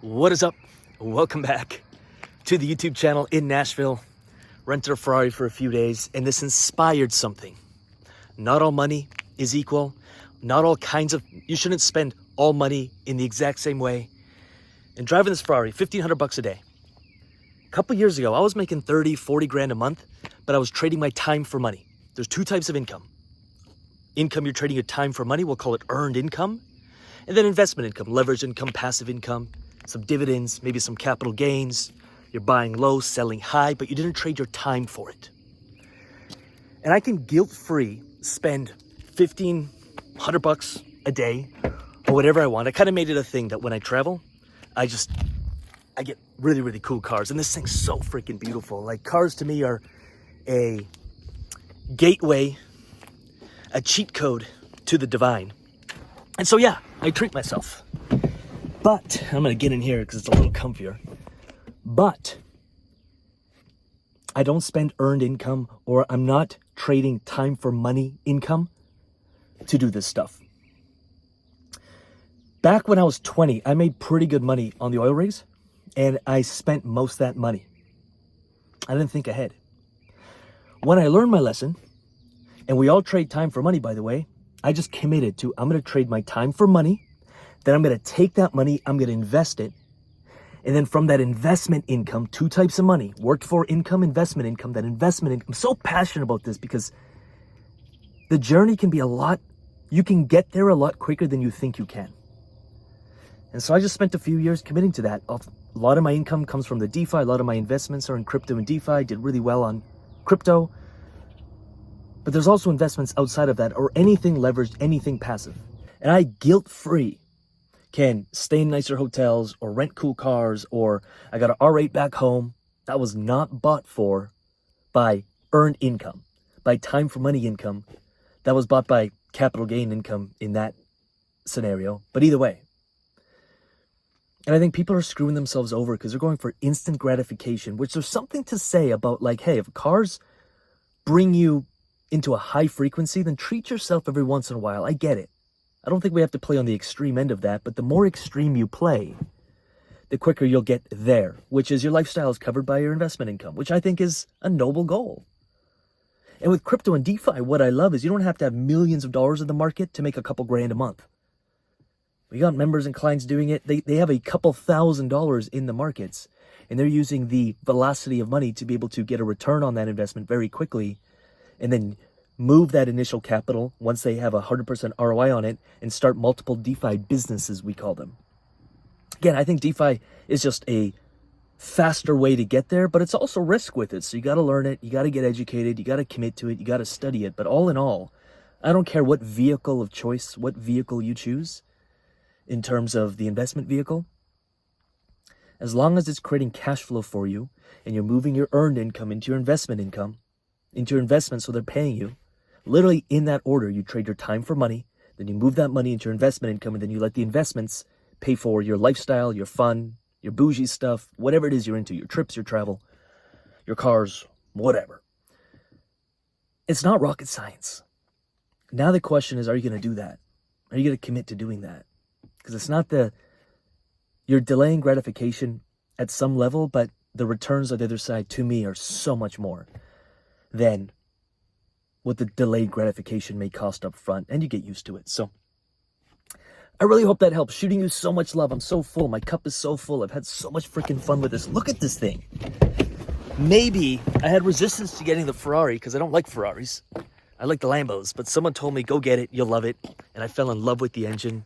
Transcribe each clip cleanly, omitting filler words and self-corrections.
What is up? Welcome back to the YouTube channel in Nashville. Rented a Ferrari for a few days and this inspired something. Not all money is equal. Not all kinds of, you shouldn't spend all money in the exact same way. And driving this Ferrari, 1,500 bucks a day. A couple years ago, I was making 30, 40 grand a month, but I was trading my time for money. There's two types of income. Income, you're trading your time for money. We'll call it earned income. And then investment income, leverage income, passive income, some dividends, maybe some capital gains. You're buying low, selling high, but you didn't trade your time for it. And I can guilt-free spend 1,500 bucks a day or whatever I want. I kind of made it a thing that when I travel, I get really, really cool cars. And this thing's so freaking beautiful. Like, cars to me are a gateway, a cheat code to the divine. And so, yeah, I treat myself. But I'm going to get in here because it's a little comfier. But I don't spend earned income, or I'm not trading time for money income to do this stuff. Back when I was 20, I made pretty good money on the oil rigs, and I spent most of that money. I didn't think ahead. When I learned my lesson, and we all trade time for money, by the way, I just committed to, I'm going to trade my time for money. Then I'm going to take that money, I'm going to invest it. And then from that investment income, two types of money, worked for income, investment income, that investment income. I'm so passionate about this because the journey can be you can get there a lot quicker than you think you can. And so I just spent a few years committing to that. A lot of my income comes from the DeFi. A lot of my investments are in crypto and DeFi. I did really well on crypto. But there's also investments outside of that, or anything leveraged, anything passive. And I guilt-free can stay in nicer hotels or rent cool cars, or I got an R8 back home. That was not bought for by earned income, by time for money income. That was bought by capital gain income in that scenario. But either way. And I think people are screwing themselves over because they're going for instant gratification, which there's something to say about, like, hey, if cars bring you into a high frequency, then treat yourself every once in a while. I get it. I don't think we have to play on the extreme end of that, but the more extreme you play, the quicker you'll get there, which is your lifestyle is covered by your investment income, which I think is a noble goal. And with crypto and DeFi, what I love is you don't have to have millions of dollars in the market to make a couple grand a month. We got members and clients doing it. They have a couple $1,000s in the markets, and they're using the velocity of money to be able to get a return on that investment very quickly, and then move that initial capital once they have 100% ROI on it and start multiple DeFi businesses, we call them. Again, I think DeFi is just a faster way to get there, but it's also risk with it. So you got to learn it. You got to get educated. You got to commit to it. You got to study it. But all in all, I don't care what vehicle of choice, what vehicle you choose in terms of the investment vehicle. As long as it's creating cash flow for you and you're moving your earned income into your investment income, into your investment so they're paying you, literally in that order, you trade your time for money, then you move that money into your investment income, and then you let the investments pay for your lifestyle, your fun, your bougie stuff, whatever it is you're into, your trips, your travel, your cars, whatever. It's not rocket science. Now the question is, are you going to do that? Are you going to commit to doing that? Because it's not you're delaying gratification at some level, but the returns on the other side, to me, are so much more than what the delayed gratification may cost up front, and you get used to it. So I really hope that helps. Shooting you so much love. I'm so full. My cup is so full. I've had so much freaking fun with this. Look at this thing. Maybe I had resistance to getting the Ferrari because I don't like Ferraris. I like the Lambos, but someone told me, go get it. You'll love it. And I fell in love with the engine.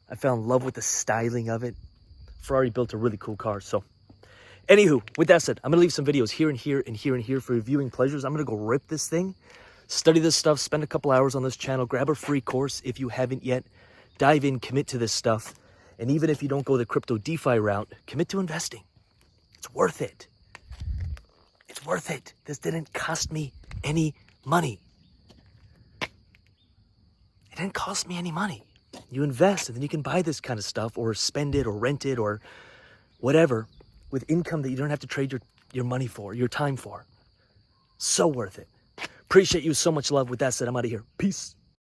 I fell in love with the styling of it. Ferrari built a really cool car. So anywho, with that said, I'm going to leave some videos here and here and here and here for viewing pleasures. I'm going to go rip this thing, study this stuff, spend a couple hours on this channel, grab a free course if you haven't yet, dive in, commit to this stuff. And even if you don't go the crypto DeFi route, commit to investing. It's worth it. It's worth it. This didn't cost me any money. It didn't cost me any money. You invest and then you can buy this kind of stuff or spend it or rent it or whatever with income that you don't have to trade your money for, your time for. So worth it. Appreciate you so much love. With that said, I'm out of here. Peace.